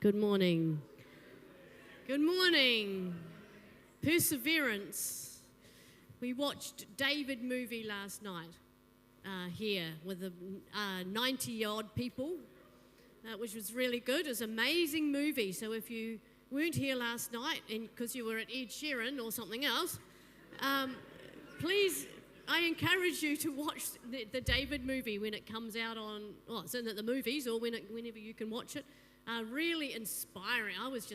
Good morning. Good morning. Perseverance. We watched David movie last night here with the 90-odd people, which was really good. It was an amazing movie. So if you weren't here last night because you were at Ed Sheeran or something else, please, I encourage you to watch the David movie when it comes out on, well, it's in the movies or whenever you can watch it. Really inspiring. I was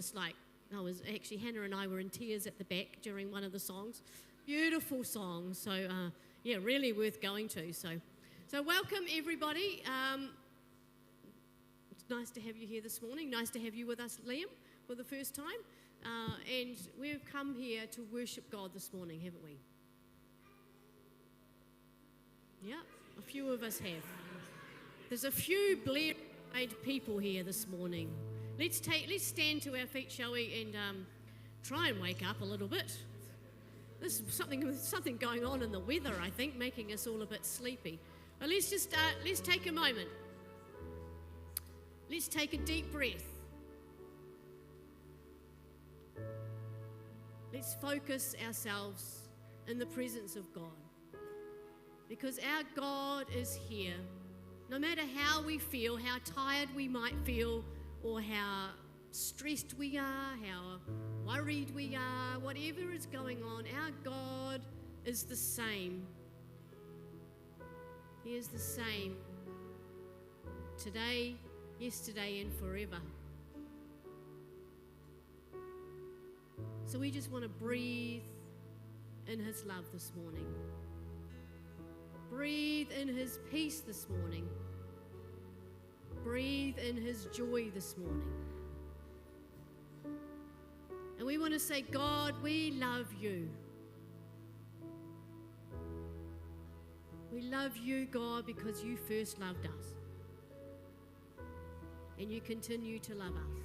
actually, Hannah and I were in tears at the back during one of the songs. Beautiful songs. So, really worth going to. So welcome everybody. It's nice to have you here this morning. Nice to have you with us, Liam, for the first time. And we've come here to worship God this morning, haven't we? Yeah, a few of us have. There's a few blear-eyed people here this morning. Let's stand to our feet, shall we, and try and wake up a little bit. There's something going on in the weather, I think, making us all a bit sleepy. But let's take a moment. Let's take a deep breath. Let's focus ourselves in the presence of God. Because our God is here. No matter how we feel, how tired we might feel, or how stressed we are, how worried we are, whatever is going on, our God is the same. He is the same today, yesterday, and forever. So we just want to breathe in His love this morning. Breathe in His peace this morning. Breathe in His joy this morning. And we want to say, God, we love you. We love you, God, because you first loved us. And you continue to love us.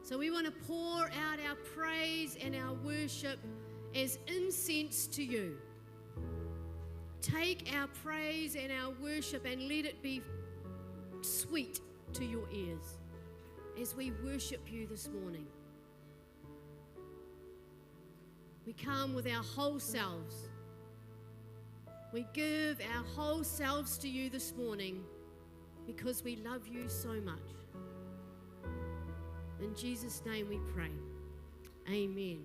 So we want to pour out our praise and our worship as incense to you. Take our praise and our worship and let it be sweet to your ears as we worship you this morning. We come with our whole selves. We give our whole selves to you this morning because we love you so much. In Jesus' name we pray. Amen.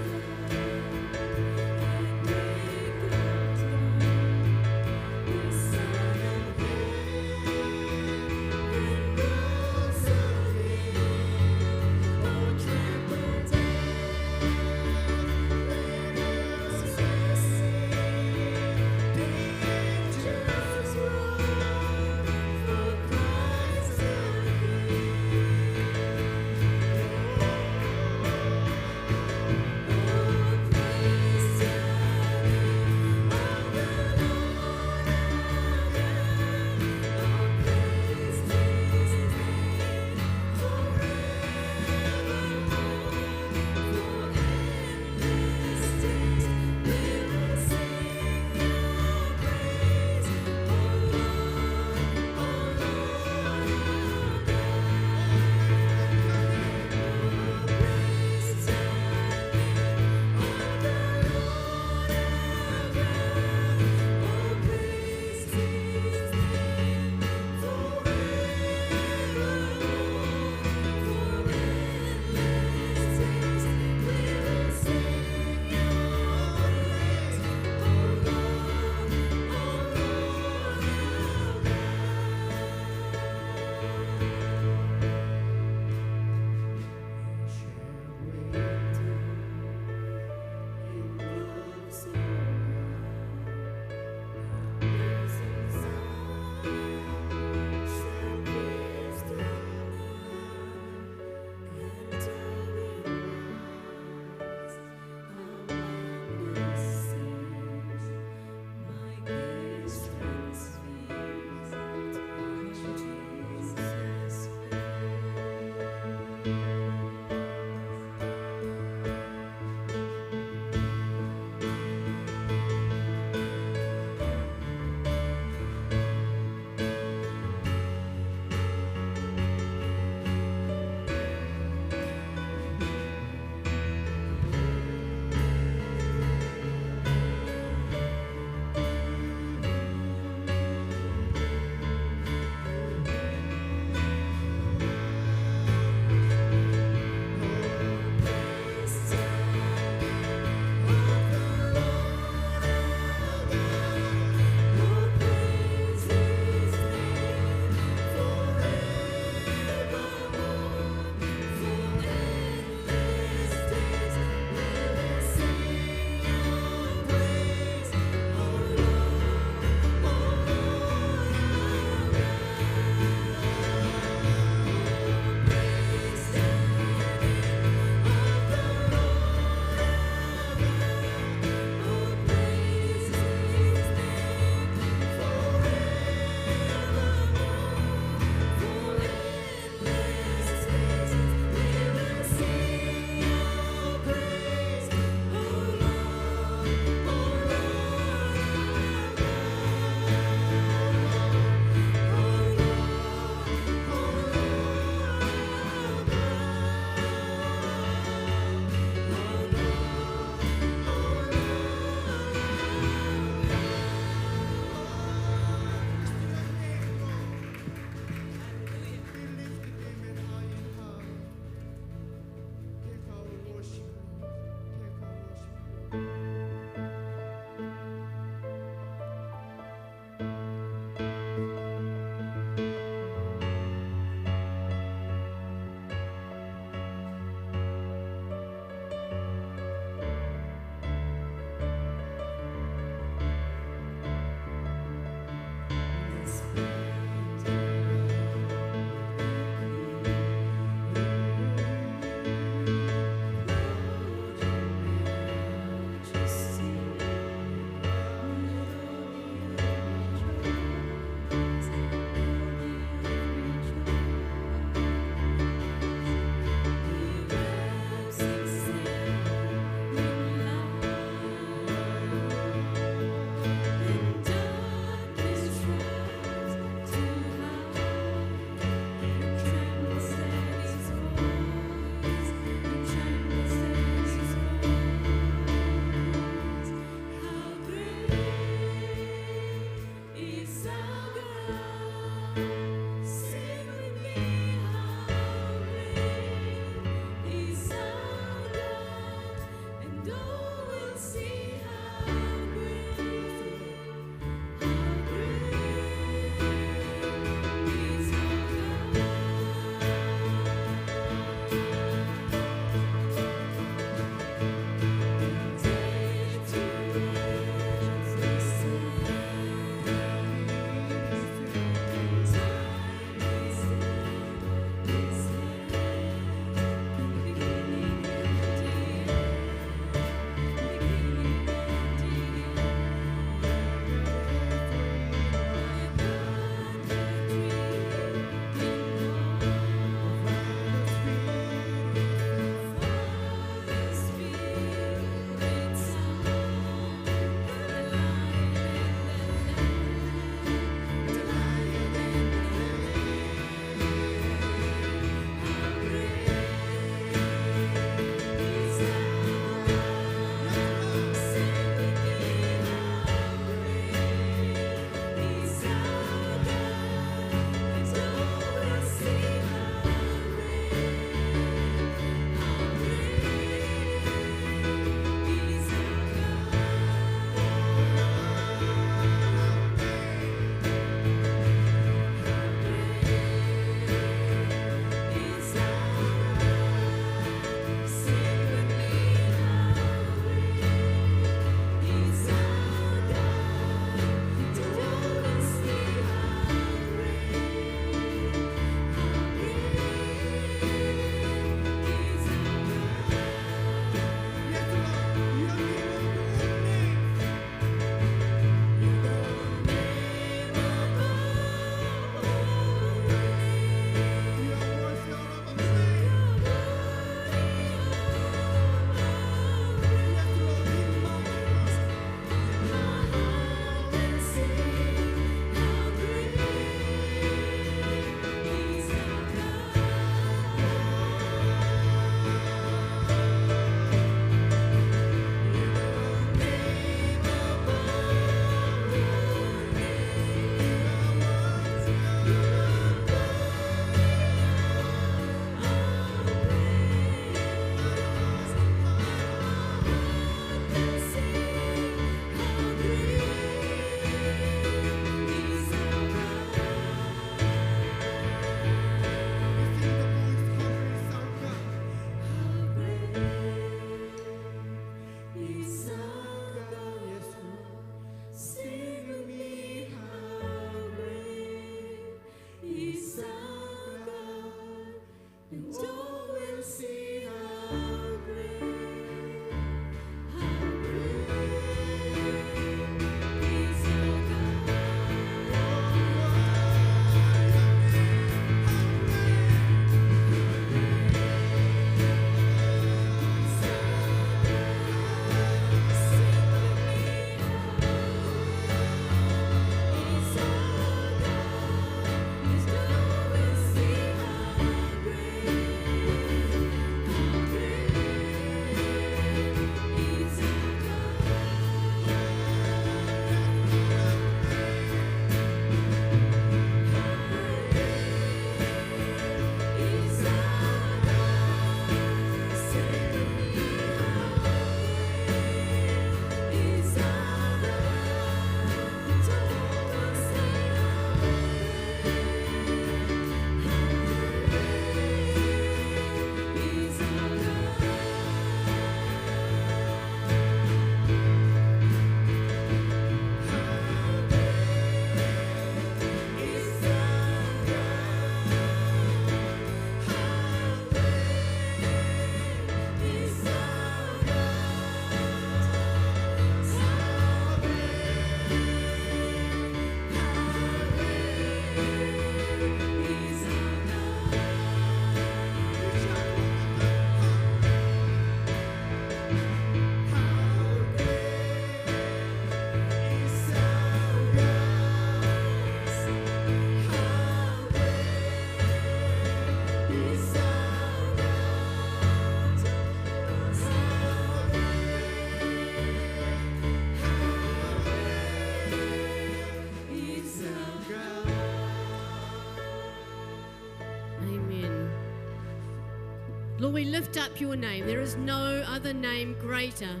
Lord, we lift up your name. There is no other name greater.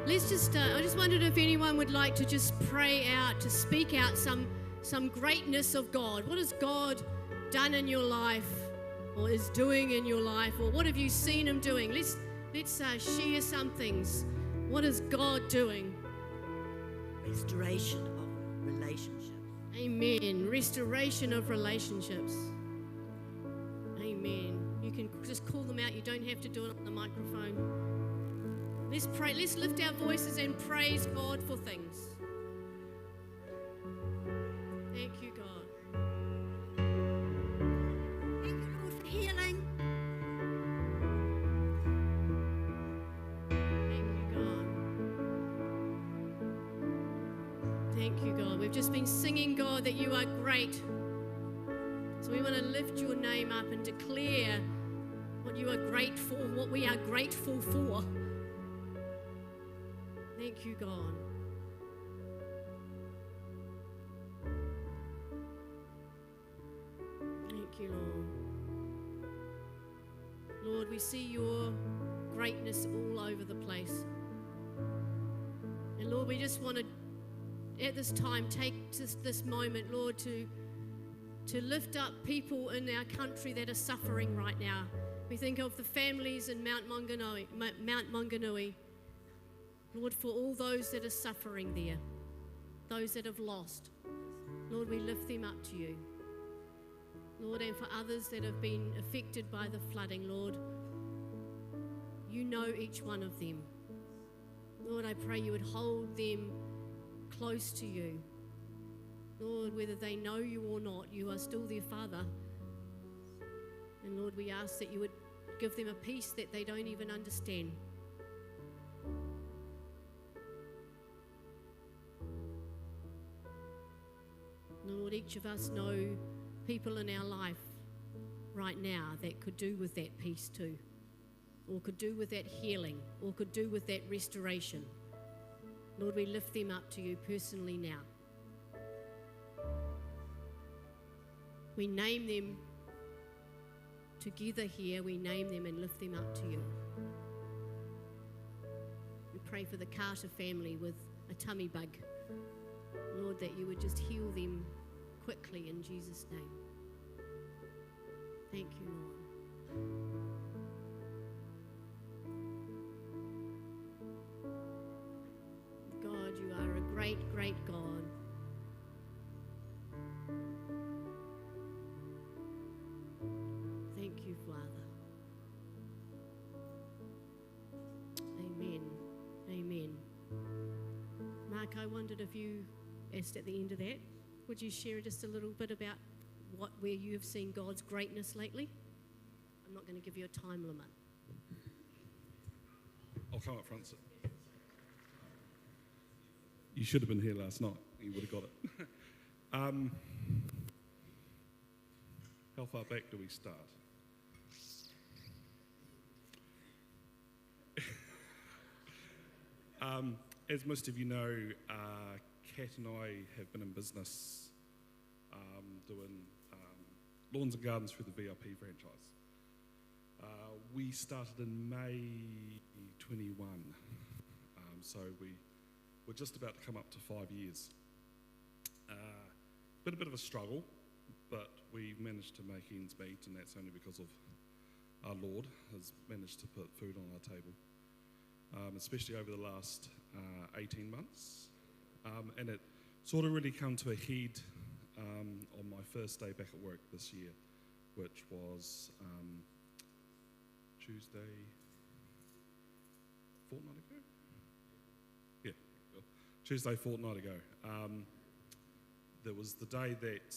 Let's just, I just wondered if anyone would like to just pray out, to speak out some greatness of God. What has God done in your life, or is doing in your life, or what have you seen him doing? Let's share some things. What is God doing? Restoration of relationships. Amen. Restoration of relationships. Amen. You can just call them out. You don't have to do it on the microphone. Let's pray. Let's lift our voices and praise God for things. Thank you, God. Thank you, Lord, for healing. Thank you, God. Thank you, God. We've just been singing, God, that you are great. So we want to lift your name up and declare what you are grateful, what we are grateful for. Thank you, God. Thank you, Lord. Lord, we see your greatness all over the place. And Lord, we just want to, at this time, take just this moment, Lord, to lift up people in our country that are suffering right now. We think of the families in Mount Maunganui. Lord, for all those that are suffering there, those that have lost, Lord, we lift them up to you. Lord, and for others that have been affected by the flooding, Lord, you know each one of them. Lord, I pray you would hold them close to you. Lord, whether they know you or not, you are still their Father. And Lord, we ask that you would give them a peace that they don't even understand. Lord, each of us know people in our life right now that could do with that peace too, or could do with that healing, or could do with that restoration. Lord, we lift them up to you personally now. We name them together here. We name them and lift them up to you. We pray for the Carter family with a tummy bug. Lord, that you would just heal them quickly in Jesus' name. Thank you, Lord. God, you are a great, great God. Thank you, Father. Amen. Amen. Mark, I wondered if you asked at the end of that, would you share just a little bit about where you have seen God's greatness lately? I'm not going to give you a time limit. I'll come up front. Sir. You should have been here last night. You would have got it. How far back do we start? As most of you know, Kat and I have been in business doing lawns and gardens through the VIP franchise. We started in May 21, so we're just about to come up to 5 years. Been a bit of a struggle, but we managed to make ends meet, and that's only because of our Lord has managed to put food on our table, especially over the last 18 months. And it sort of really come to a head on my first day back at work this year, which was Tuesday, fortnight ago? Yeah, Tuesday, fortnight ago. There was the day that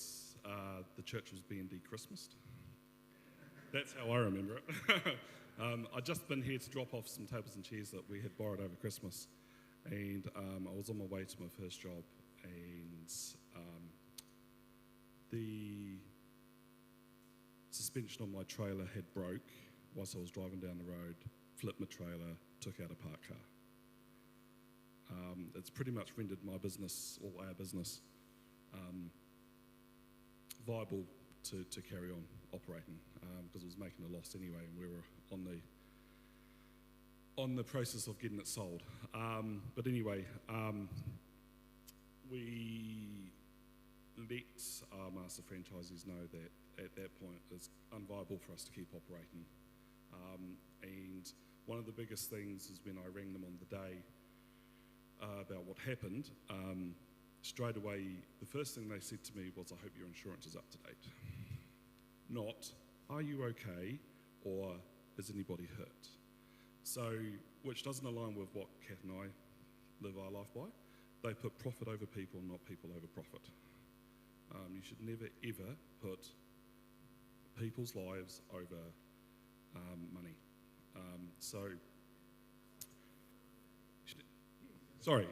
the church was being de-Christmased. That's how I remember it. I'd just been here to drop off some tables and chairs that we had borrowed over Christmas, and I was on my way to my first job, and the suspension on my trailer had broke whilst I was driving down the road, flipped my trailer, took out a parked car. It's pretty much rendered my business, or our business, viable to carry on operating because it was making a loss anyway, and we were on the process of getting it sold. But anyway, we let our master franchisees know that at that point it's unviable for us to keep operating. And one of the biggest things is when I rang them on the day about what happened, straight away the first thing they said to me was, I hope your insurance is up to date. Not, are you okay, or is anybody hurt? So, which doesn't align with what Kat and I live our life by. They put profit over people, not people over profit. You should never ever put people's lives over money. Sorry,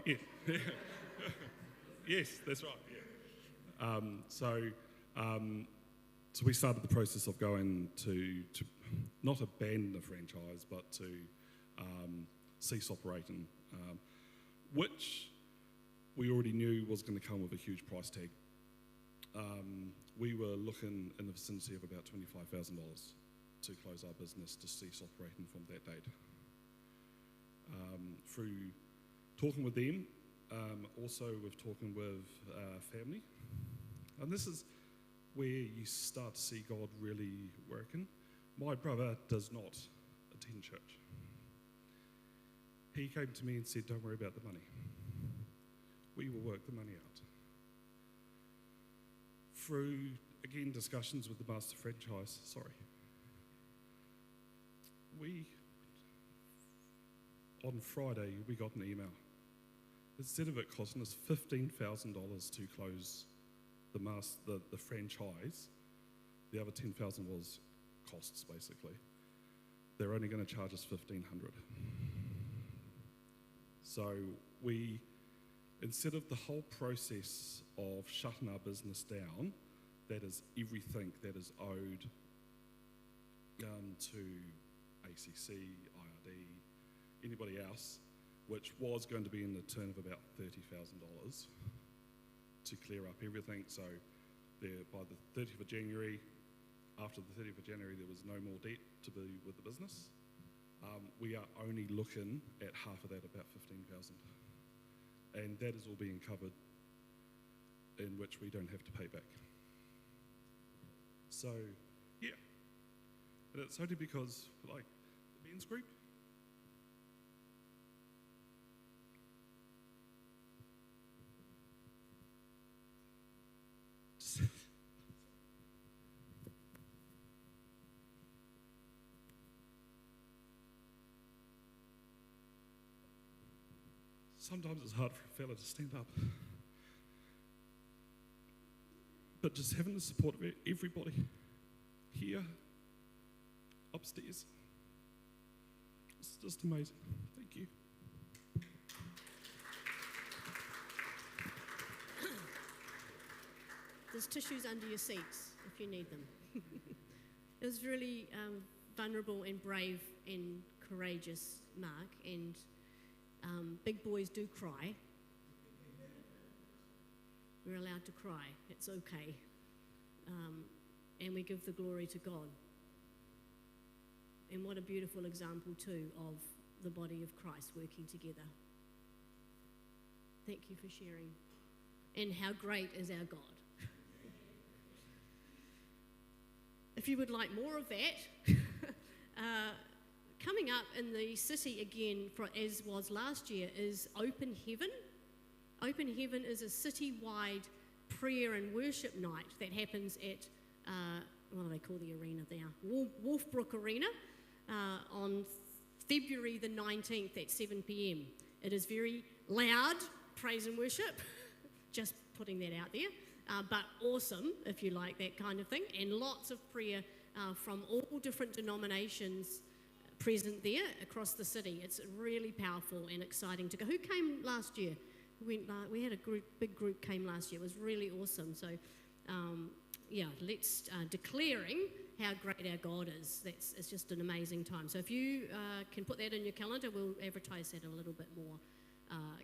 yeah. Yes, that's right. Yeah. So we started the process of going to not abandon the franchise, but to cease operating, which we already knew was going to come with a huge price tag. We were looking in the vicinity of about $25,000 to close our business, to cease operating from that date. Through talking with them, also with talking with family, and this is where you start to see God really working. My brother does not attend church. He came to me and said, don't worry about the money. We will work the money out. Through, again, discussions with the master franchise, on Friday, we got an email. Instead of it costing us $15,000 to close the franchise, the other $10,000 was costs, basically. They're only going to charge us $1,500. So we, instead of the whole process of shutting our business down, that is everything that is owed to ACC, IRD, anybody else, which was going to be in the turn of about $30,000 to clear up everything. So by the 30th of January, after the 30th of January, there was no more debt to be with the business. We are only looking at half of that, about $15,000. And that is all being covered, in which we don't have to pay back. So, yeah. And it's only because, like, the men's group, sometimes it's hard for a fella to stand up. But just having the support of everybody here, upstairs, it's just amazing. Thank you. There's tissues under your seats if you need them. It was really vulnerable and brave and courageous, Mark, and big boys do cry. We're allowed to cry. It's okay. And we give the glory to God. And what a beautiful example, too, of the body of Christ working together. Thank you for sharing. And how great is our God. If you would like more of that, coming up in the city again, as was last year, is Open Heaven. Open Heaven is a city-wide prayer and worship night that happens at, what do they call the arena there? Wolfbrook Arena on February the 19th at 7 p.m. It is very loud praise and worship, just putting that out there, but awesome if you like that kind of thing, and lots of prayer from all different denominations present there across the city. It's really powerful and exciting to go. Who came last year? We had a big group came last year. It was really awesome. So, let's declaring how great our God is. It's just an amazing time. So if you can put that in your calendar, we'll advertise that a little bit more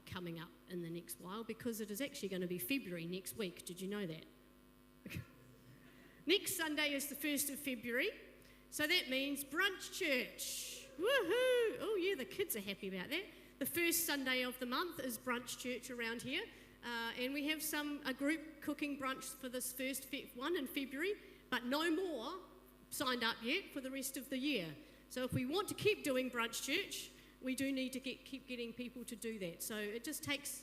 coming up in the next while, because it is actually going to be February next week. Did you know that? Next Sunday is the 1st of February, so that means brunch church. Woohoo! Oh yeah, the kids are happy about that. The first Sunday of the month is brunch church around here, and we have a group cooking brunch for this first one in February, but no more signed up yet for the rest of the year. So if we want to keep doing brunch church, we do need to keep getting people to do that. So it just takes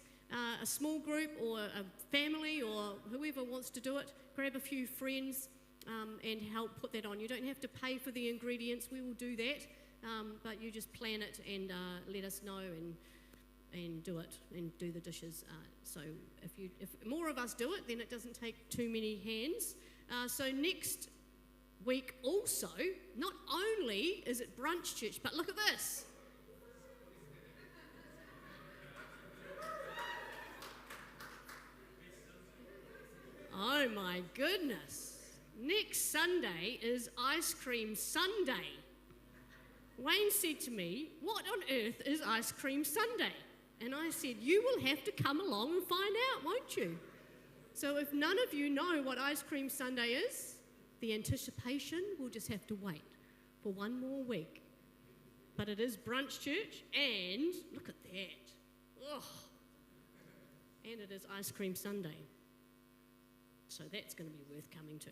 a small group or a family or whoever wants to do it, grab a few friends and help put that on. You don't have to pay for the ingredients, we will do that, but you just plan it and let us know and do it and do the dishes. So if more of us do it, then it doesn't take too many hands. So next week also, not only is it brunch church, but look at this. Oh my goodness. Next Sunday is Ice Cream Sunday. Wayne said to me, "What on earth is Ice Cream Sunday?" And I said, "You will have to come along and find out, won't you?" So if none of you know what Ice Cream Sunday is, the anticipation will just have to wait for one more week. But it is brunch church, and look at that. Oh. And it is Ice Cream Sunday. So that's going to be worth coming to.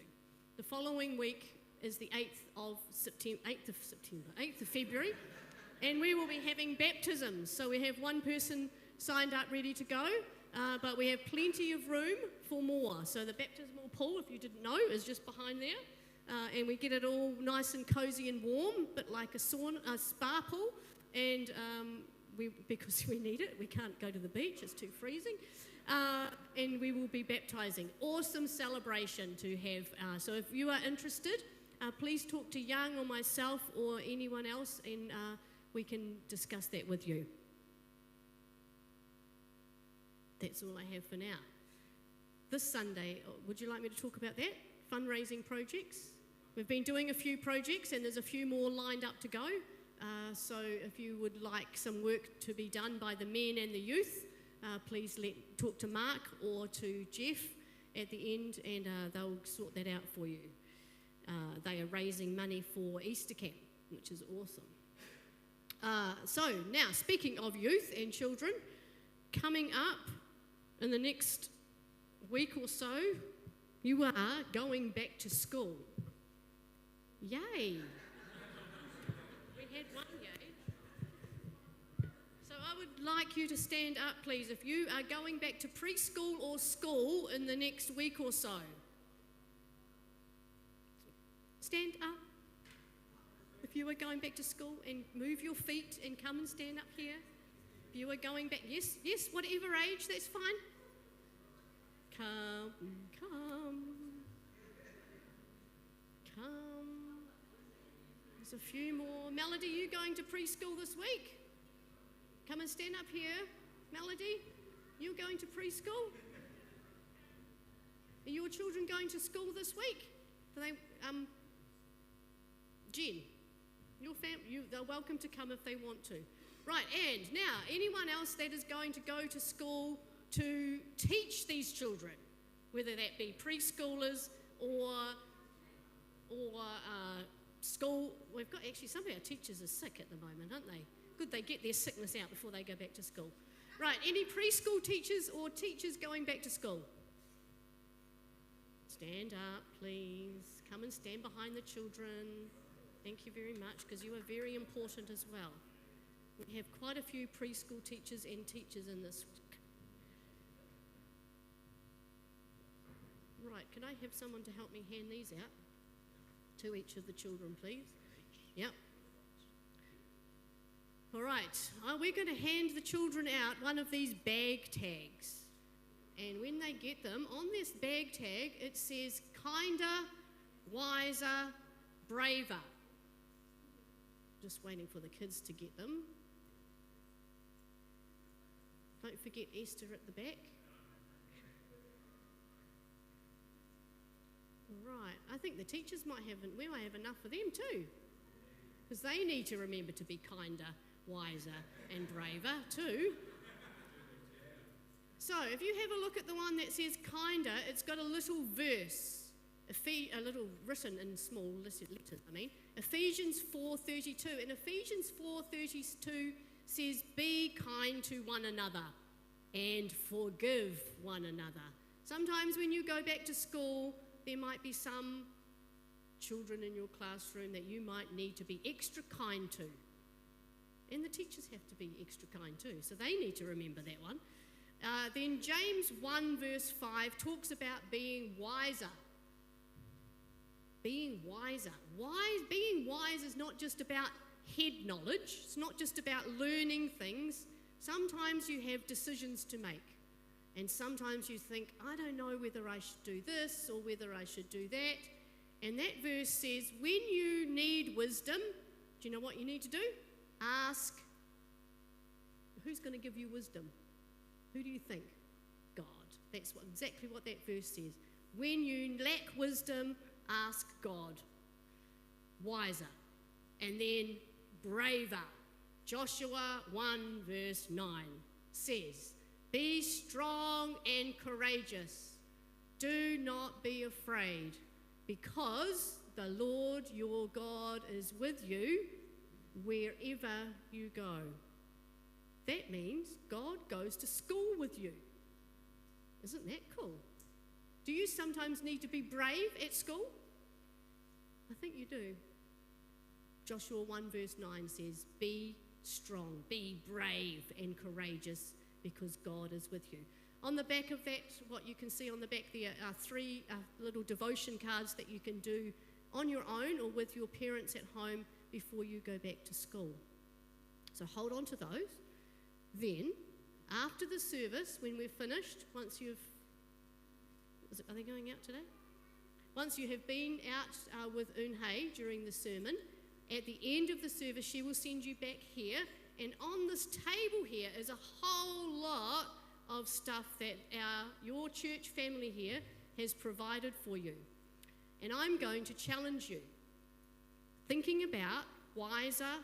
The following week is the 8th of February, and we will be having baptisms. So we have one person signed up ready to go, but we have plenty of room for more. So the baptismal pool, if you didn't know, is just behind there, and we get it all nice and cozy and warm, but like a spa pool, and because we need it, we can't go to the beach, it's too freezing. And we will be baptising. Awesome celebration to have. So if you are interested, please talk to Young or myself or anyone else, and we can discuss that with you. That's all I have for now. This Sunday, would you like me to talk about that? Fundraising projects. We've been doing a few projects, and there's a few more lined up to go. So if you would like some work to be done by the men and the youth, please talk to Mark or to Jeff at the end, and they'll sort that out for you. They are raising money for Easter Camp, which is awesome. So now, speaking of youth and children, coming up in the next week or so, you are going back to school. Yay! We had one yay. So I would like you to stand up, please, if you are going back to preschool or school in the next week or so. Stand up. If you are going back to school, and move your feet and come and stand up here. If you are going back, yes, whatever age, that's fine. Come. There's a few more. Melody, you going to preschool this week? Come and stand up here. Melody, you're going to preschool? Are your children going to school this week? Are they, Jen, they're welcome to come if they want to. Right, and now, anyone else that is going to go to school to teach these children, whether that be preschoolers or school. We've got actually some of our teachers are sick at the moment, aren't they? Good, they get their sickness out before they go back to school. Right, any preschool teachers or teachers going back to school? Stand up, please. Come and stand behind the children. Thank you very much, because you are very important as well. We have quite a few preschool teachers and teachers in this. Right, can I have someone to help me hand these out to each of the children, please? Yep. All right, we're going to hand the children out one of these bag tags. And when they get them, on this bag tag, it says kinder, wiser, braver. Just waiting for the kids to get them. Don't forget Esther at the back. Right, I think the teachers might have enough for them too, because they need to remember to be kinder, wiser and braver too. So if you have a look at the one that says kinder, it's got a little verse a little written in small letters, Ephesians 4:32. And Ephesians 4:32 says, be kind to one another and forgive one another. Sometimes when you go back to school, there might be some children in your classroom that you might need to be extra kind to. And the teachers have to be extra kind too, so they need to remember that one. Then James 1 verse 5 talks about being wiser. Being wiser. Being wise is not just about head knowledge. It's not just about learning things. Sometimes you have decisions to make. And sometimes you think, I don't know whether I should do this or whether I should do that. And that verse says, when you need wisdom, do you know what you need to do? Ask. Who's going to give you wisdom? Who do you think? God. That's exactly what that verse says. When you lack wisdom, ask God. Wiser. And then braver. Joshua 1 verse 9 says, be strong and courageous. Do not be afraid, because the Lord your God is with you wherever you go. That means God goes to school with you. Isn't that cool? Do you sometimes need to be brave at school? I think you do. Joshua 1 verse 9 says, be strong, be brave and courageous, because God is with you. On the back of that, what you can see on the back there are 3 little devotion cards that you can do on your own or with your parents at home before you go back to school. So hold on to those. Then, after the service, when we're finished, are they going out today? Once you have been out with Eunhei during the sermon, at the end of the service, she will send you back here. And on this table here is a whole lot of stuff that your church family here has provided for you. And I'm going to challenge you. Thinking about wiser,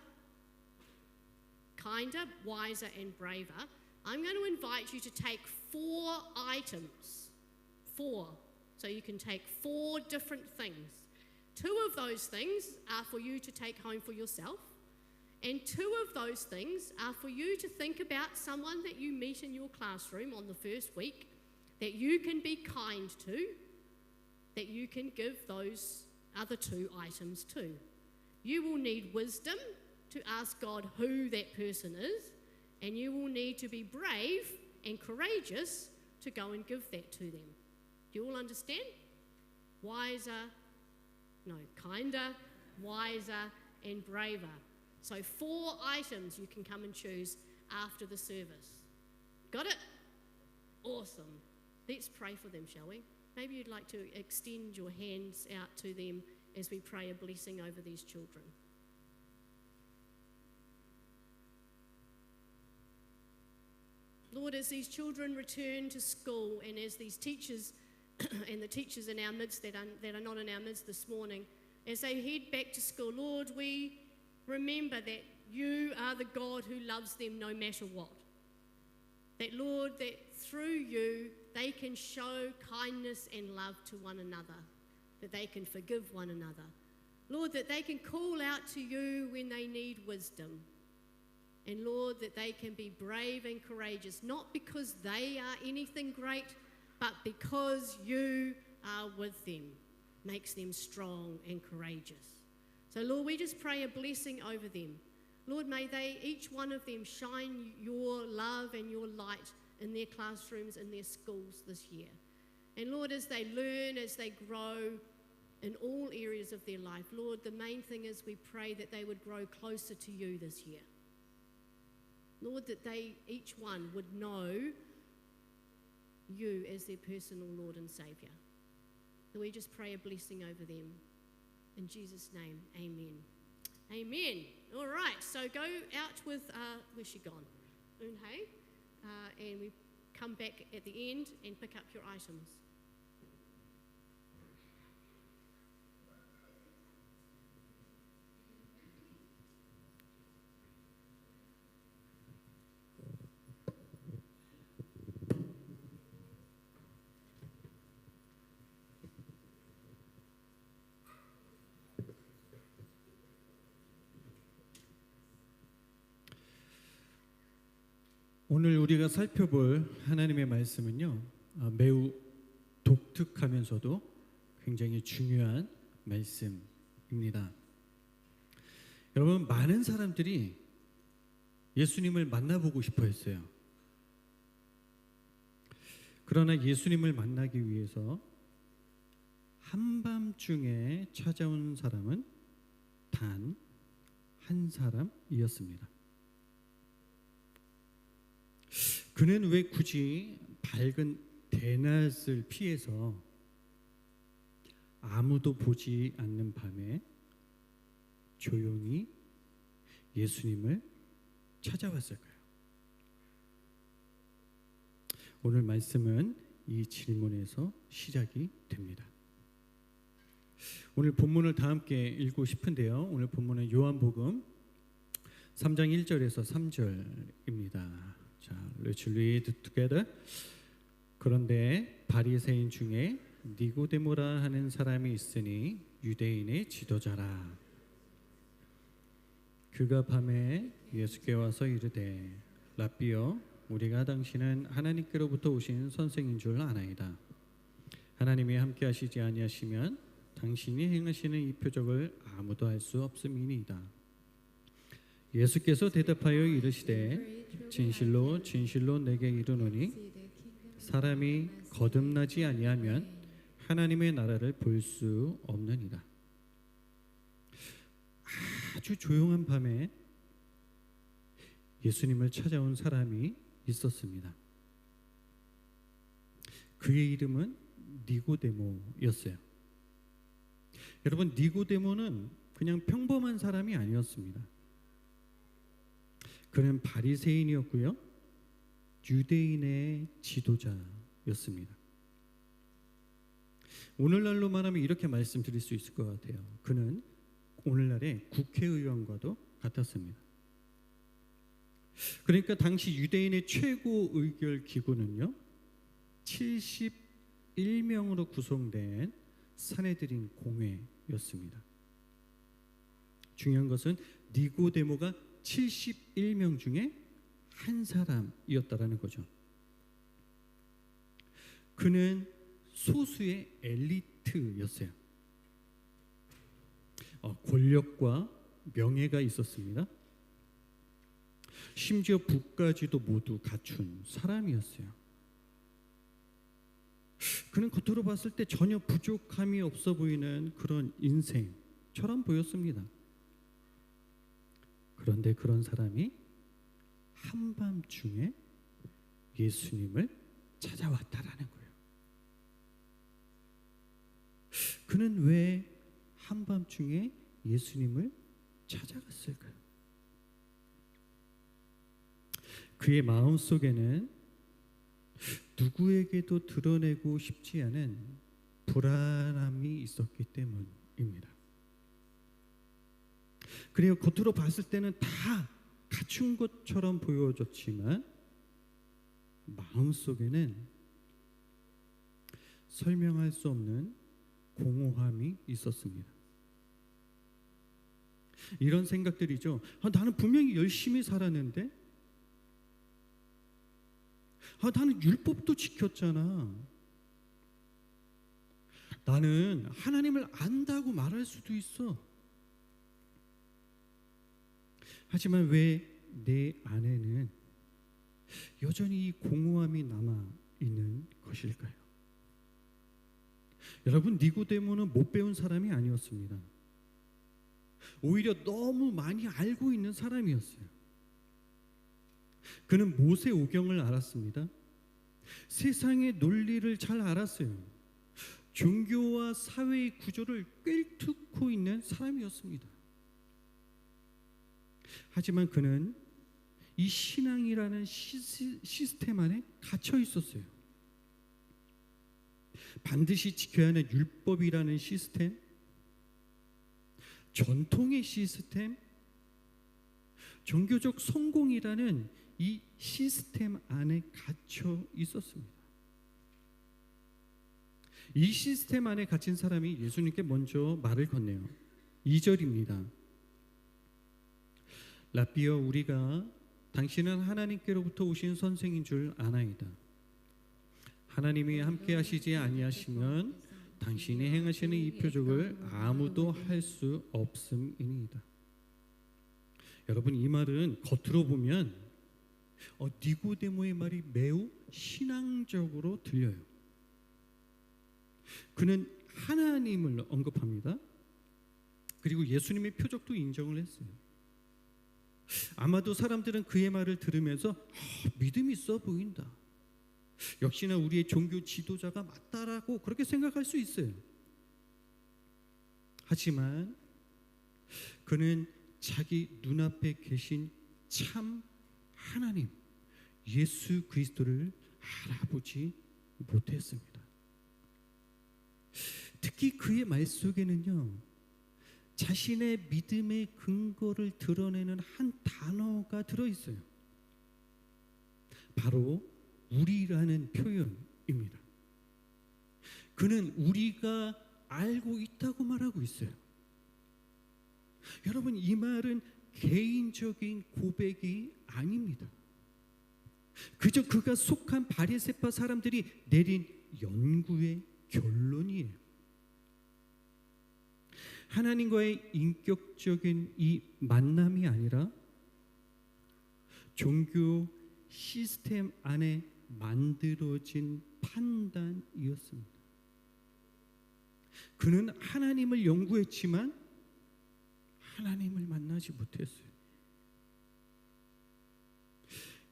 kinder, wiser, and braver, I'm going to invite you to take 4 items. 4. So you can take 4 different things. 2 of those things are for you to take home for yourself. And 2 of those things are for you to think about someone that you meet in your classroom on the first week that you can be kind to, that you can give those other 2 items to. You will need wisdom to ask God who that person is, and you will need to be brave and courageous to go and give that to them. Do you all understand? Kinder, wiser, and braver. So 4 items you can come and choose after the service. Got it? Awesome. Let's pray for them, shall we? Maybe you'd like to extend your hands out to them as we pray a blessing over these children. Lord, as these children return to school and as these teachers and the teachers in our midst that are not in our midst this morning, as they head back to school, Lord, we remember that you are the God who loves them no matter what. That, Lord, that through you they can show kindness and love to one another, that they can forgive one another. Lord, that they can call out to you when they need wisdom. And Lord, that they can be brave and courageous, not because they are anything great, but because you are with them, makes them strong and courageous. So Lord, we just pray a blessing over them. Lord, may they, each one of them, shine your love and your light in their classrooms and their schools this year. And Lord, as they learn, as they grow in all areas of their life, Lord, the main thing is we pray that they would grow closer to you this year. Lord, that they, each one, would know you as their personal Lord and Saviour. So we just pray a blessing over them. In Jesus' name, amen. Amen. All right, so go out with, where's she gone? Eunhei. And we come back at the end and pick up your items. 오늘 우리가 살펴볼 하나님의 말씀은요, 매우 독특하면서도 굉장히 중요한 말씀입니다. 여러분, 많은 사람들이 예수님을 만나보고 싶어 했어요. 그러나 예수님을 만나기 위해서 한밤중에 찾아온 사람은 단 한 사람이었습니다. 그는 왜 굳이 밝은 대낮을 피해서 아무도 보지 않는 밤에 조용히 예수님을 찾아왔을까요? 오늘 말씀은 이 질문에서 시작이 됩니다. 오늘 본문을 다 함께 읽고 싶은데요. 오늘 본문은 요한복음 3장 1절에서 3절입니다. 자, let's read together. 그런데 바리새인 중에 니고데모라 하는 사람이 있으니 유대인의 지도자라. 그가 밤에 예수께 와서 이르되 랍비여, 우리가 당신은 하나님께로부터 오신 선생인 줄 아나이다. 하나님이 함께 하시지 아니하시면 당신이 행하시는 이 표적을 아무도 알 수 없음이니이다. 예수께서 대답하여 이르시되 진실로 진실로 내게 이르노니 사람이 거듭나지 아니하면 하나님의 나라를 볼 수 없느니라. 아주 조용한 밤에 예수님을 찾아온 사람이 있었습니다. 그의 이름은 니고데모였어요. 여러분, 니고데모는 그냥 평범한 사람이 아니었습니다. 그는 바리새인이었고요, 유대인의 지도자였습니다. 오늘날로 말하면 이렇게 말씀드릴 수 있을 것 같아요. 그는 오늘날의 국회의원과도 같았습니다. 그러니까 당시 유대인의 최고 의결 기구는요, 71명으로 구성된 산헤드린 공회였습니다. 중요한 것은 니고데모가 71명 중에 한 사람이었다라는 거죠. 그는 소수의 엘리트였어요. 권력과 명예가 있었습니다. 심지어 부까지도 모두 갖춘 사람이었어요. 그는 겉으로 봤을 때 전혀 부족함이 없어 보이는 그런 인생처럼 보였습니다. 그런데 그런 사람이 한밤중에 예수님을 찾아왔다라는 거예요. 그는 왜 한밤중에 예수님을 찾아갔을까요? 그의 마음속에는 누구에게도 드러내고 싶지 않은 불안함이 있었기 때문입니다. 그래요, 겉으로 봤을 때는 다 갖춘 것처럼 보여졌지만 마음속에는 설명할 수 없는 공허함이 있었습니다. 이런 생각들이죠. 나는 분명히 열심히 살았는데, 나는 율법도 지켰잖아. 나는 하나님을 안다고 말할 수도 있어. 하지만 왜 내 안에는 여전히 이 공허함이 남아 있는 것일까요? 여러분, 니고데모는 못 배운 사람이 아니었습니다. 오히려 너무 많이 알고 있는 사람이었어요. 그는 모세오경을 알았습니다. 세상의 논리를 잘 알았어요. 종교와 사회의 구조를 꿰뚫고 있는 사람이었습니다. 하지만 그는 이 신앙이라는 시스템 안에 갇혀 있었어요. 반드시 지켜야 하는 율법이라는 시스템, 전통의 시스템, 종교적 성공이라는 이 시스템 안에 갇혀 있었습니다. 이 시스템 안에 갇힌 사람이 예수님께 먼저 말을 건네요. 2절입니다. 랍비여, 우리가 당신은 하나님께로부터 오신 선생인 줄 아나이다. 하나님이 함께 하시지 아니하시면 당신이 행하시는 이 표적을 아무도 할 수 없음이니이다. 여러분, 이 말은 겉으로 보면 니고데모의 말이 매우 신앙적으로 들려요. 그는 하나님을 언급합니다. 그리고 예수님의 표적도 인정을 했어요. 아마도 사람들은 그의 말을 들으면서 믿음이 있어 보인다, 역시나 우리의 종교 지도자가 맞다라고 그렇게 생각할 수 있어요. 하지만 그는 자기 눈앞에 계신 참 하나님 예수 그리스도를 알아보지 못했습니다. 특히 그의 말 속에는요, 자신의 믿음의 근거를 드러내는 한 단어가 들어있어요. 바로 우리라는 표현입니다. 그는 우리가 알고 있다고 말하고 있어요. 여러분, 이 말은 개인적인 고백이 아닙니다. 그저 그가 속한 바리새파 사람들이 내린 연구의 결론이에요. 하나님과의 인격적인 이 만남이 아니라 종교 시스템 안에 만들어진 판단이었습니다. 그는 하나님을 연구했지만 하나님을 만나지 못했어요.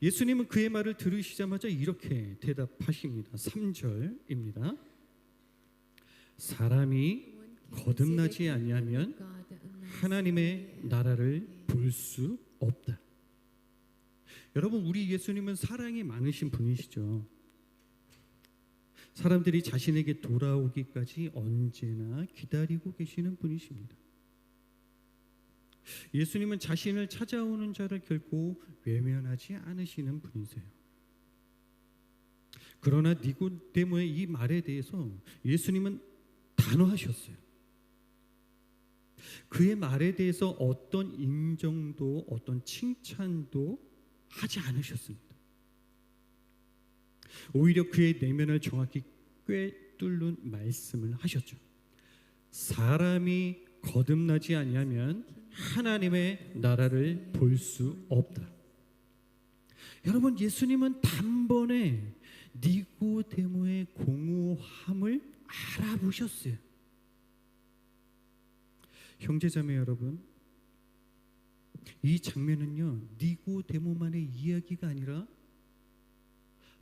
예수님은 그의 말을 들으시자마자 이렇게 대답하십니다. 3절입니다. 사람이 거듭나지 아니하면 하나님의 나라를 볼 수 없다. 여러분, 우리 예수님은 사랑이 많으신 분이시죠. 사람들이 자신에게 돌아오기까지 언제나 기다리고 계시는 분이십니다. 예수님은 자신을 찾아오는 자를 결코 외면하지 않으시는 분이세요. 그러나 니고데모의 이 말에 대해서 예수님은 단호하셨어요. 그의 말에 대해서 어떤 인정도 어떤 칭찬도 하지 않으셨습니다. 오히려 그의 내면을 정확히 꿰뚫는 말씀을 하셨죠. 사람이 거듭나지 아니하면 하나님의 나라를 볼 수 없다. 여러분, 예수님은 단번에 니고데모의 공허함을 알아보셨어요. 형제자매 여러분, 이 장면은요, 니고데모만의 이야기가 아니라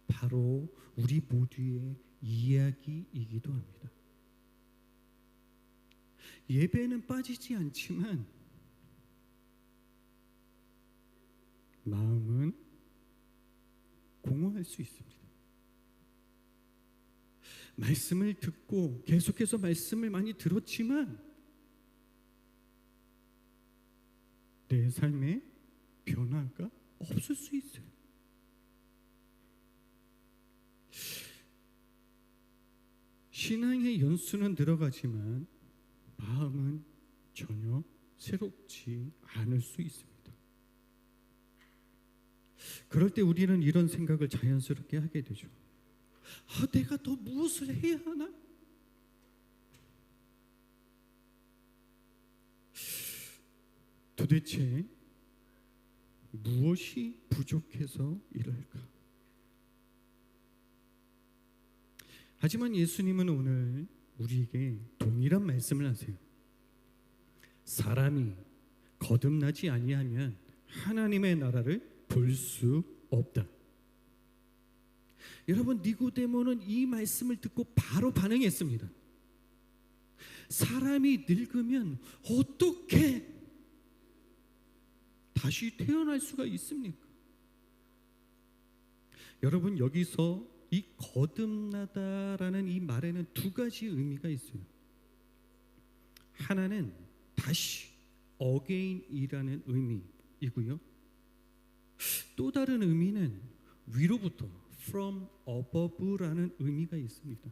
바로 우리 모두의 이야기이기도 합니다. 예배는 빠지지 않지만 마음은 공허할 수 있습니다. 말씀을 듣고 계속해서 말씀을 많이 들었지만 내 삶에 변화가 없을 수 있어요. 신앙의 연수는 들어가지만 마음은 전혀 새롭지 않을 수 있습니다. 그럴 때 우리는 이런 생각을 자연스럽게 하게 되죠. 내가 더 무엇을 해야 하나? 도대체 무엇이 부족해서 이럴까? 하지만 예수님은 오늘 우리에게 동일한 말씀을 하세요. 사람이 거듭나지 아니하면 하나님의 나라를 볼 수 없다. 여러분, 니고데모는 이 말씀을 듣고 바로 반응했습니다. 사람이 늙으면 어떻게 다시 태어날 수가 있습니까? 여러분, 여기서 이 거듭나다라는 이 말에는 두 가지 의미가 있어요. 하나는 다시 again이라는 의미이고요. 또 다른 의미는 위로부터 from above라는 의미가 있습니다.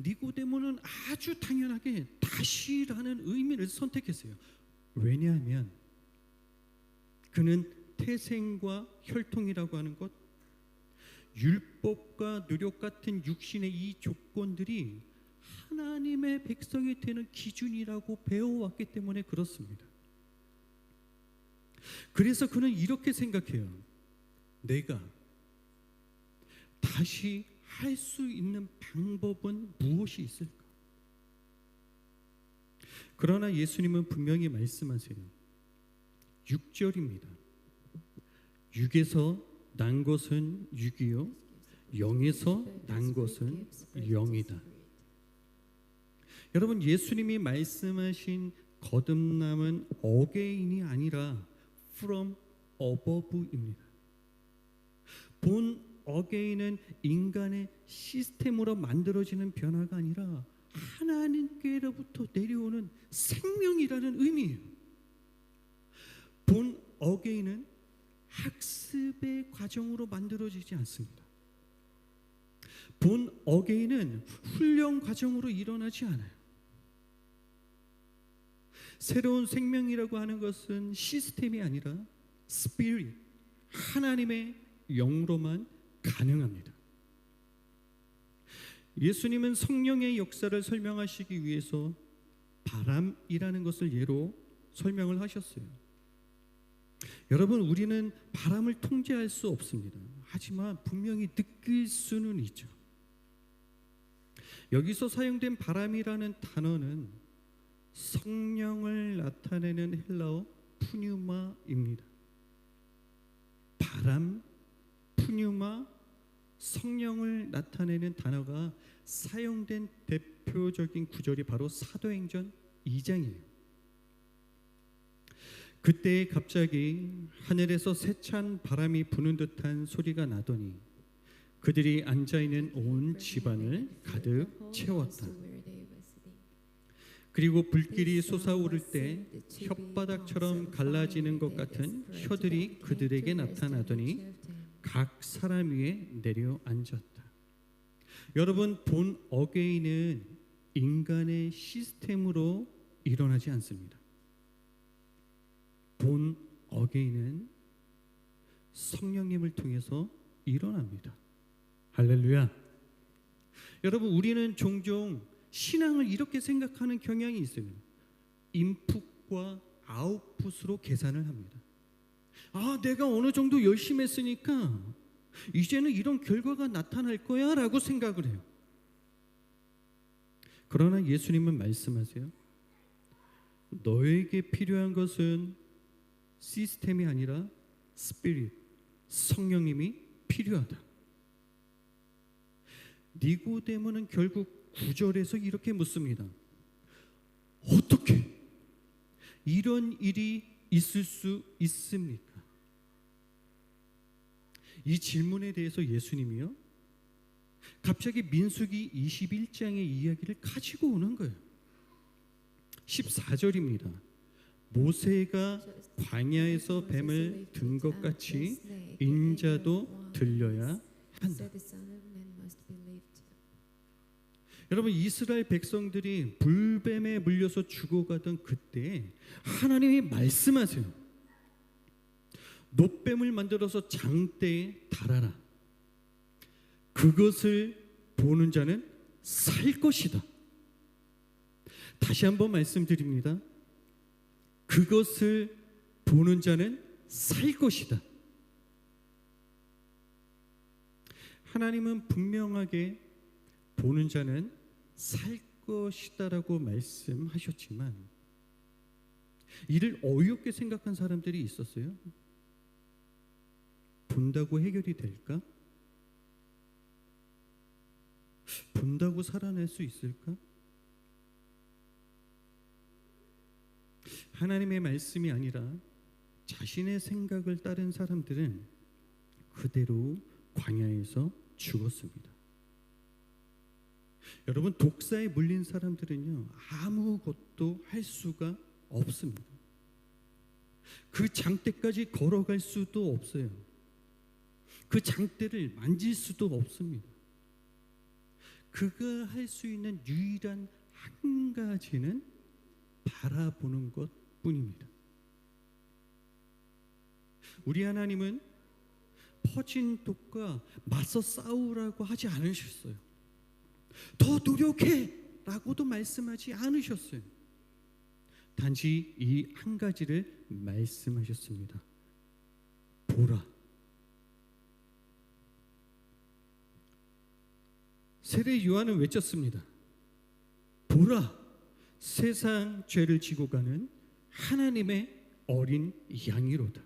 니고데모는 아주 당연하게 다시라는 의미를 선택했어요. 왜냐하면 그는 태생과 혈통이라고 하는 것, 율법과 노력 같은 육신의 이 조건들이 하나님의 백성이 되는 기준이라고 배워왔기 때문에 그렇습니다. 그래서 그는 이렇게 생각해요. 내가 다시 할 수 있는 방법은 무엇이 있을까? 그러나 예수님은 분명히 말씀하세요. 6절입니다. 육에서 난 것은 육이요, 영에서 난 것은 영이다. 여러분, 예수님이 말씀하신 거듭남은 어게인이 아니라 from above입니다. 본 어게인은 인간의 시스템으로 만들어지는 변화가 아니라 하나님께로부터 내려오는 생명이라는 의미예요. 본 어게인은 학습의 과정으로 만들어지지 않습니다. 본 어게인은 훈련 과정으로 일어나지 않아요. 새로운 생명이라고 하는 것은 시스템이 아니라 스피릿, 하나님의 영으로만 가능합니다. 예수님은 성령의 역사를 설명하시기 위해서 바람이라는 것을 예로 설명을 하셨어요. 여러분, 우리는 바람을 통제할 수 없습니다. 하지만 분명히 느낄 수는 있죠. 여기서 사용된 바람이라는 단어는 성령을 나타내는 헬라어 푸뉴마입니다. 바람, 푸뉴마, 성령을 나타내는 단어가 사용된 대표적인 구절이 바로 사도행전 2장이에요. 그때 갑자기 하늘에서 세찬 바람이 부는 듯한 소리가 나더니 그들이 앉아있는 온 집안을 가득 채웠다. 그리고 불길이 솟아오를 때 혓바닥처럼 갈라지는 것 같은 혀들이 그들에게 나타나더니 각 사람 위에 내려앉았다. 여러분, 본 어게인은 인간의 시스템으로 일어나지 않습니다. 본 어게인은 성령님을 통해서 일어납니다. 할렐루야. 여러분, 우리는 종종 신앙을 이렇게 생각하는 경향이 있어요. 인풋과 아웃풋으로 계산을 합니다. 내가 어느 정도 열심히 했으니까 이제는 이런 결과가 나타날 거야 라고 생각을 해요. 그러나 예수님은 말씀하세요. 너에게 필요한 것은 시스템이 아니라 스피릿, 성령님이 필요하다. 니고데모는 결국 9절에서 이렇게 묻습니다. 어떻게 이런 일이 있을 수 있습니까? 이 질문에 대해서 예수님이요, 갑자기 민수기 21장의 이야기를 가지고 오는 거예요. 14절입니다. 모세가 광야에서 뱀을 든 것 같이 인자도 들려야 한다. 여러분, 이스라엘 백성들이 불뱀에 물려서 죽어가던 그때 하나님이 말씀하세요. 놋뱀을 만들어서 장대에 달아라. 그것을 보는 자는 살 것이다. 다시 한번 말씀드립니다. 그것을 보는 자는 살 것이다. 하나님은 분명하게 보는 자는 살 것이다라고 말씀하셨지만 이를 어이없게 생각한 사람들이 있었어요. 본다고 해결이 될까? 본다고 살아낼 수 있을까? 하나님의 말씀이 아니라 자신의 생각을 따른 사람들은 그대로 광야에서 죽었습니다. 여러분, 독사에 물린 사람들은요, 아무것도 할 수가 없습니다. 그 장대까지 걸어갈 수도 없어요. 그 장대를 만질 수도 없습니다. 그가 할 수 있는 유일한 한 가지는 바라보는 것뿐입니다. 우리 하나님은 퍼진 독과 맞서 싸우라고 하지 않으셨어요. 더 노력해라고도 말씀하지 않으셨어요. 단지 이 한 가지를 말씀하셨습니다. 보라. 세례 요한은 외쳤습니다. 보라, 세상 죄를 지고 가는 하나님의 어린 양이로다.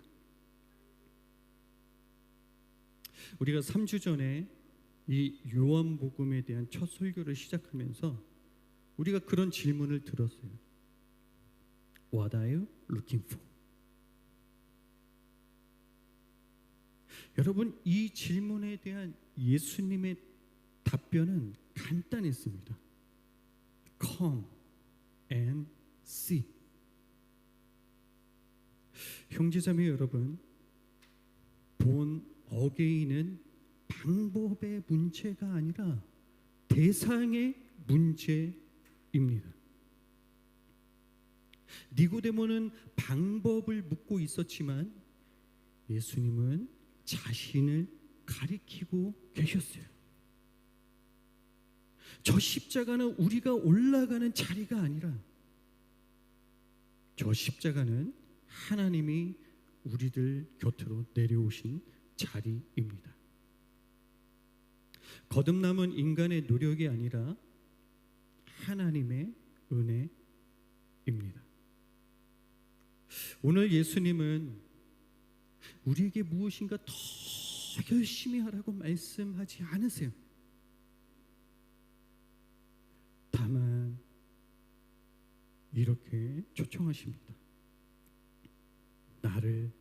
우리가 3주 전에 이 요한복음에 대한 첫 설교를 시작하면서 우리가 그런 질문을 들었어요. What are you looking for? 여러분, 이 질문에 대한 예수님의 답변은 간단했습니다. Come and see. 형제자매 여러분, 본 어게인은 방법의 문제가 아니라 대상의 문제입니다. 니고데모는 방법을 묻고 있었지만 예수님은 자신을 가리키고 계셨어요. 저 십자가는 우리가 올라가는 자리가 아니라 저 십자가는 하나님이 우리들 곁으로 내려오신 자리입니다. 거듭남은 인간의 노력이 아니라 하나님의 은혜입니다. 오늘 예수님은 우리에게 무엇인가 더 열심히 하라고 말씀하지 않으세요. 다만 이렇게 초청하십니다. 나를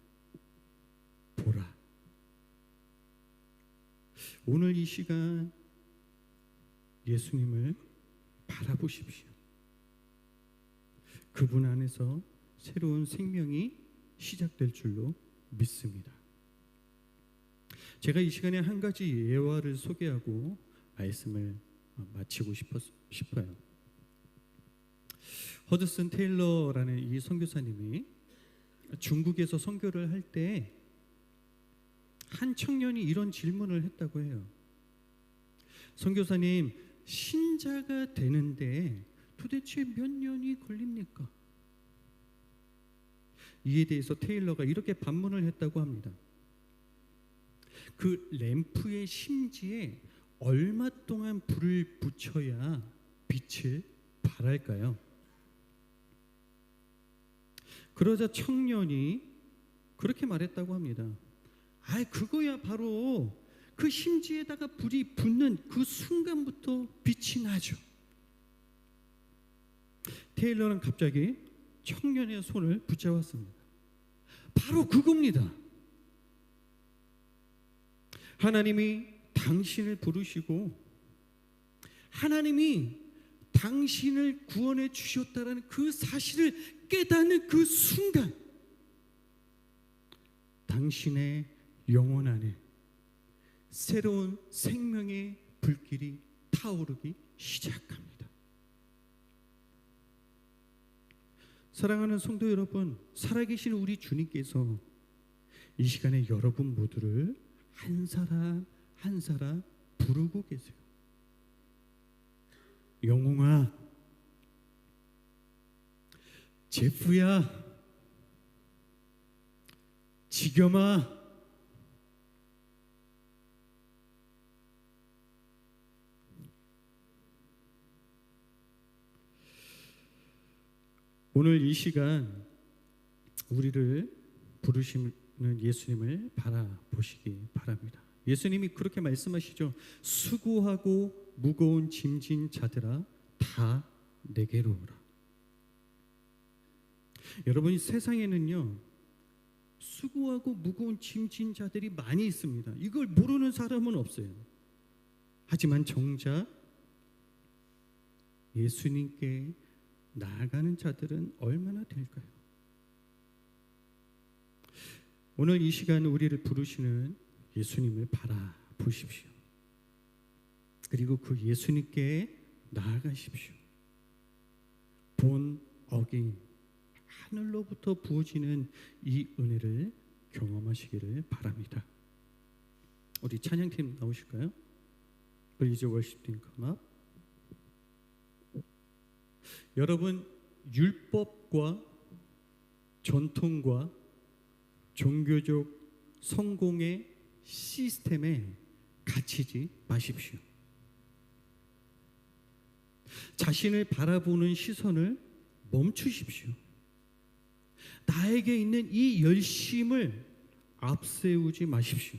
보라. 오늘 이 시간 예수님을 바라보십시오. 그분 안에서 새로운 생명이 시작될 줄로 믿습니다. 제가 이 시간에 한 가지 예화를 소개하고 말씀을 마치고 싶어요. 허드슨 테일러라는 이 선교사님이 중국에서 선교를 할 때 한 청년이 이런 질문을 했다고 해요. 선교사님, 신자가 되는데 도대체 몇 년이 걸립니까? 이에 대해서 테일러가 이렇게 반문을 했다고 합니다. 그 램프의 심지에 얼마 동안 불을 붙여야 빛을 발할까요? 그러자 청년이 그렇게 말했다고 합니다. 그거야 바로 그 심지에다가 불이 붙는 그 순간부터 빛이 나죠. 테일러는 갑자기 청년의 손을 붙잡았습니다. 바로 그겁니다. 하나님이 당신을 부르시고 하나님이 당신을 구원해 주셨다는 그 사실을 깨닫는 그 순간 당신의 영혼 안에 새로운 생명의 불길이 타오르기 시작합니다. 사랑하는 성도 여러분, 살아계신 우리 주님께서 이 시간에 여러분 모두를 한 사람 한 사람 부르고 계세요. 영웅아, 제프야, 지겸아, 오늘 이 시간 우리를 부르시는 예수님을 바라보시기 바랍니다. 예수님이 그렇게 말씀하시죠. 수고하고 무거운 짐진 자들아 다 내게로 오라. 여러분, 이 세상에는요 수고하고 무거운 짐진 자들이 많이 있습니다. 이걸 모르는 사람은 없어요. 하지만 정작 예수님께 나아가는 자들은 얼마나 될까요? 오늘 이 시간 우리를 부르시는 예수님을 바라보십시오. 그리고 그 예수님께 나아가십시오. 본 어게인, 하늘로부터 부어지는 이 은혜를 경험하시기를 바랍니다. 우리 찬양팀 나오실까요? Please worship team come up. 여러분, 율법과 전통과 종교적 성공의 시스템에 갇히지 마십시오. 자신을 바라보는 시선을 멈추십시오. 나에게 있는 이 열심을 앞세우지 마십시오.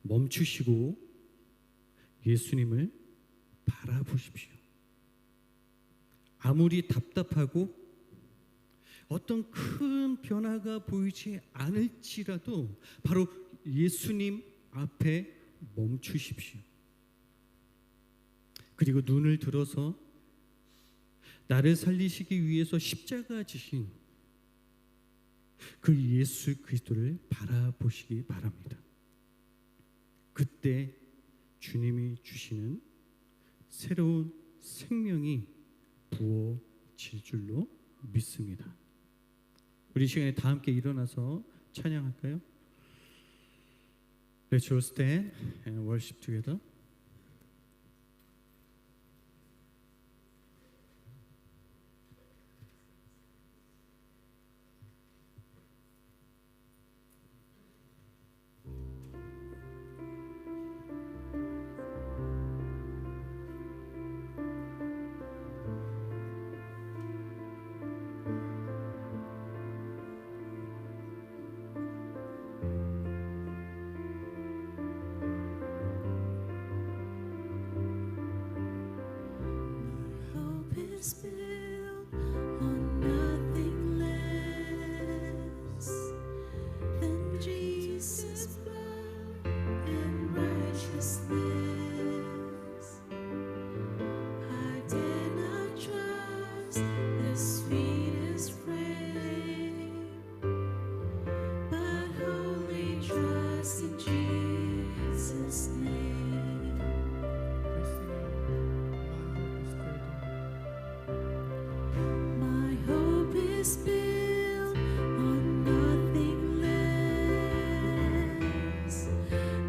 멈추시고 예수님을 바라보십시오. 아무리 답답하고 어떤 큰 변화가 보이지 않을지라도 바로 예수님 앞에 멈추십시오. 그리고 눈을 들어서 나를 살리시기 위해서 십자가 지신 그 예수 그리스도를 바라보시기 바랍니다. 그때 주님이 주시는 새로운 생명이 부어질 줄로 믿습니다. 우리 시간에 다 함께 일어나서 찬양할까요? Let's all stand and worship together. is built on nothing less than Jesus' blood and righteousness. I dare not trust the sweetest frame, but wholly trust in Jesus' name. My hope is built on nothing less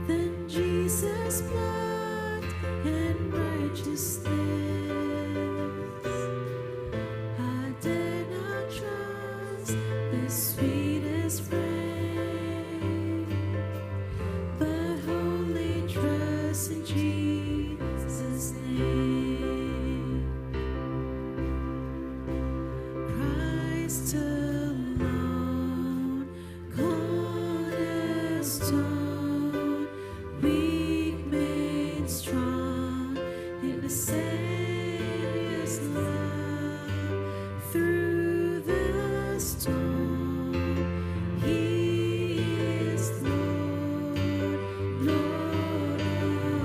than Jesus' blood and righteousness. I dare not trust the sweetest frame, but wholly trust in Jesus' name. Christ alone, cornerstone, weak made strong in the Savior's love. Through the storm, He is Lord, Lord of all.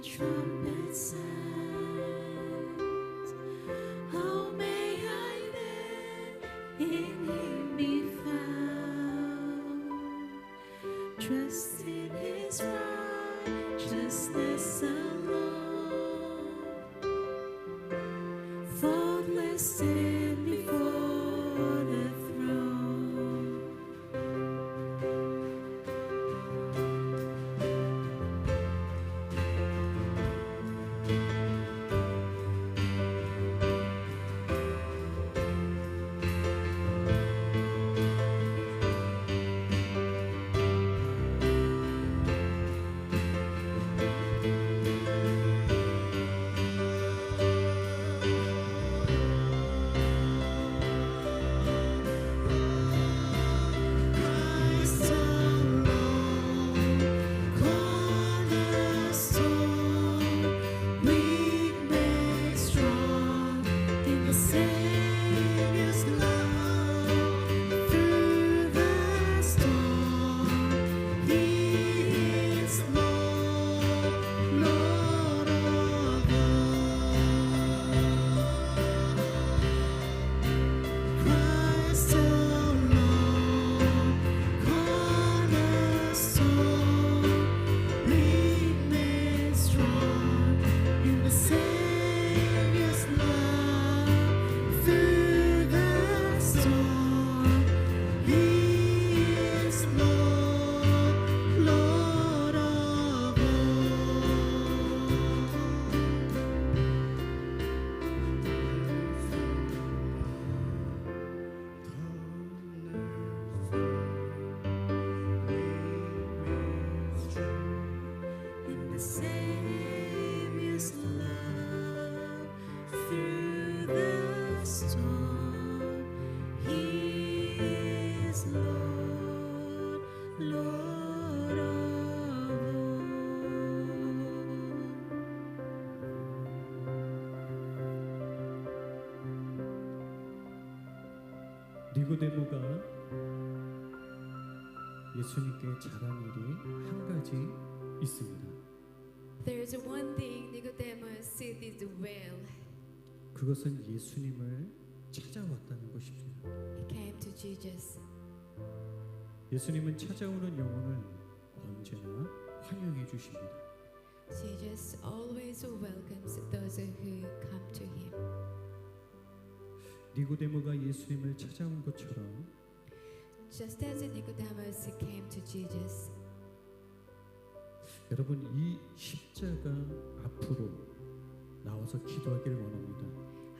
trumpet sounds, how may I then in Him be found? Trust in His righteousness alone, faultless stand before the throne. Christ alone, cornerstone, weak made strong in the Savior's love. Through the storm, He is Lord, Lord of all. Christ alone, cornerstone, weak made strong in the Savior's love. Through the storm, He is Lord, Lord of in the Savior's love. Through the storm, He is Lord, Lord of 니고데모가 예수님께 잘한 일이 한 가지 있습니다. There's one thing Nicodemus did well. 그것은 예수님을 찾아왔다는 것입니다. He came to Jesus. 예수님은 찾아오는 영혼을 언제나 환영해 주십니다. Jesus always welcomes those who come to Him. 니고데모가 예수님을 찾아온 것처럼 Just as Nicodemus came to Jesus, 여러분 이 십자가 앞으로 나와서 기도하기를 원합니다.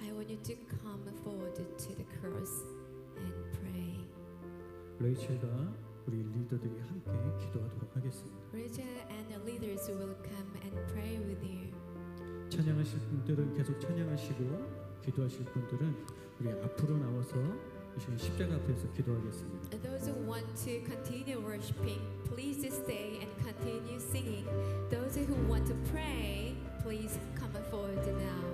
I want you to come forward to the cross and pray. 레이첼과 우리 리더들이 함께 기도하도록 하겠습니다. Rachel and the leaders will come and pray with you. 찬양하실 분들은 계속 찬양하시고 기도하실 분들은 우리 앞으로 나와서 이 시간 십자가 앞에서 기도하겠습니다. And those who want to continue worshiping, please stay and continue singing. Those who want to pray, please come forward now.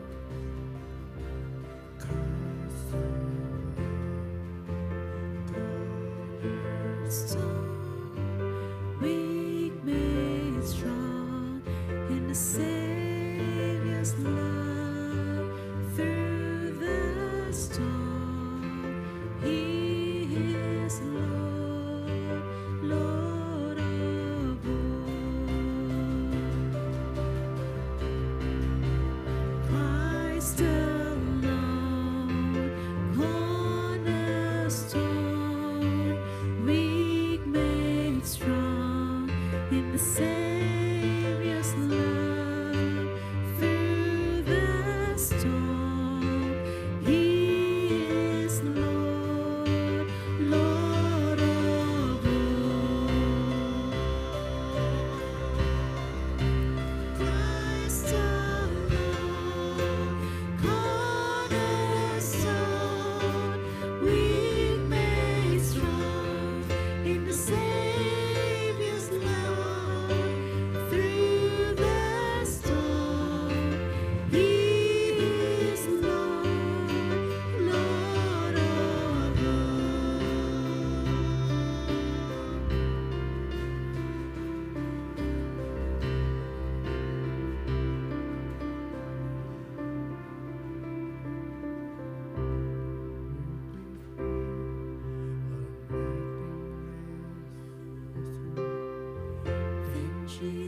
Weak made strong in the Savior's love. Through the storm, He is Lord, Lord of all. Christ alone, cornerstone, weak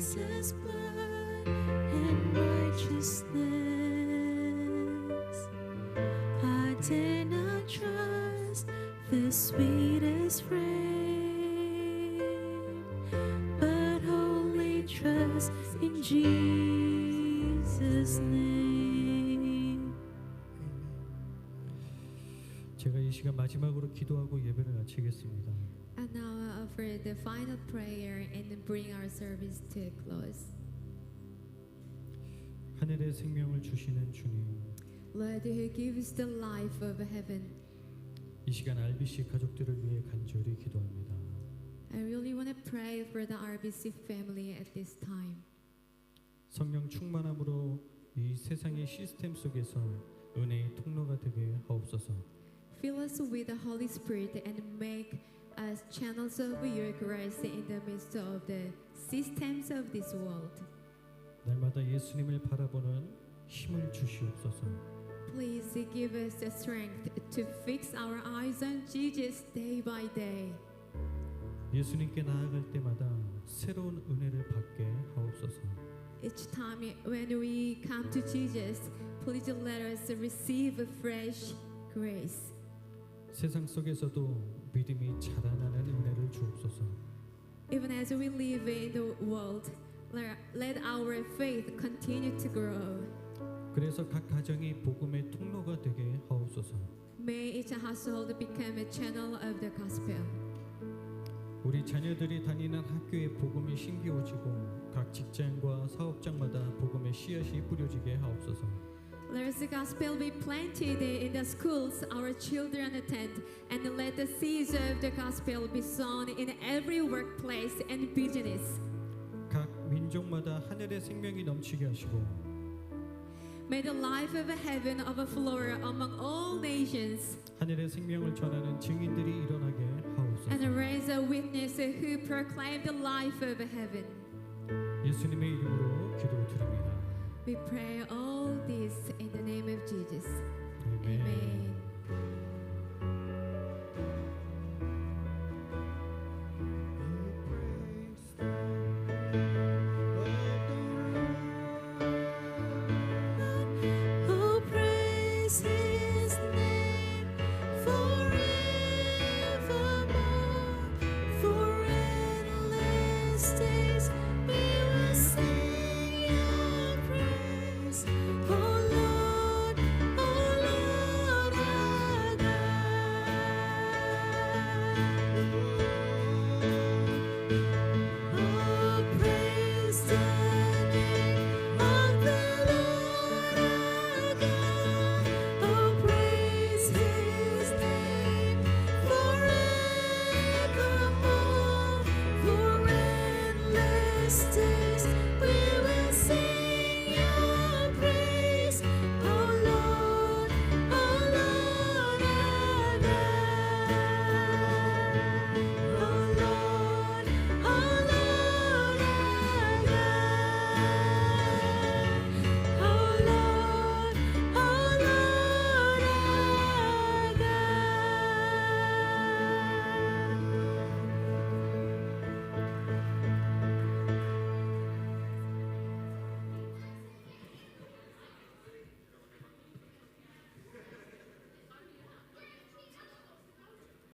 Jesus' blood and righteousness. I dare not trust the sweetest friend, but wholly trust in Jesus' name. 제가 이 시간 마지막으로 기도하고 예배를 마치겠습니다. And now I offer the final prayer and bring our service to a close. 하늘의 생명을 주시는 주님, Lord, who gives the life of heaven, 이 시간 RBC 가족들을 위해 간절히 기도합니다. I really want to pray for the RBC family at this time. 성령 충만함으로 이 세상의 시스템 속에서 은혜의 통로가 되게 하옵소서. Fill us with the Holy Spirit and make us channels of your grace in the midst of the systems of this world. 날마다 예수님을 바라보는 힘을 주시옵소서. Please give us the strength to fix our eyes on Jesus day by day. 예수님께 나아갈 때마다 새로운 은혜를 받게 하옵소서. Each time when we come to Jesus, please let us receive a fresh grace. 세상 속에서도 믿음이 자라나는 은혜를 주옵소서. Even as we live in the world, let our faith continue to grow. 그래서 각 가정이 복음의 통로가 되게 하옵소서. May each household become a channel of the gospel. 우리 자녀들이 다니는 학교에 복음이 심기어지고 각 직장과 사업장마다 복음의 씨앗이 뿌려지게 하옵소서. Let the gospel be planted in the schools our children attend, and let the seeds of the gospel be sown in every workplace and business. 각 민족마다 하늘의 생명이 넘치게 하시고 May the life of heaven overflow among all nations, 하늘의 생명을 전하는 증인들이 일어나게 하옵소서. and raise a witness who proclaim the life of heaven. 예수님의 이름으로 기도드립니다. We pray all this in the name of Jesus. 아멘. Amen.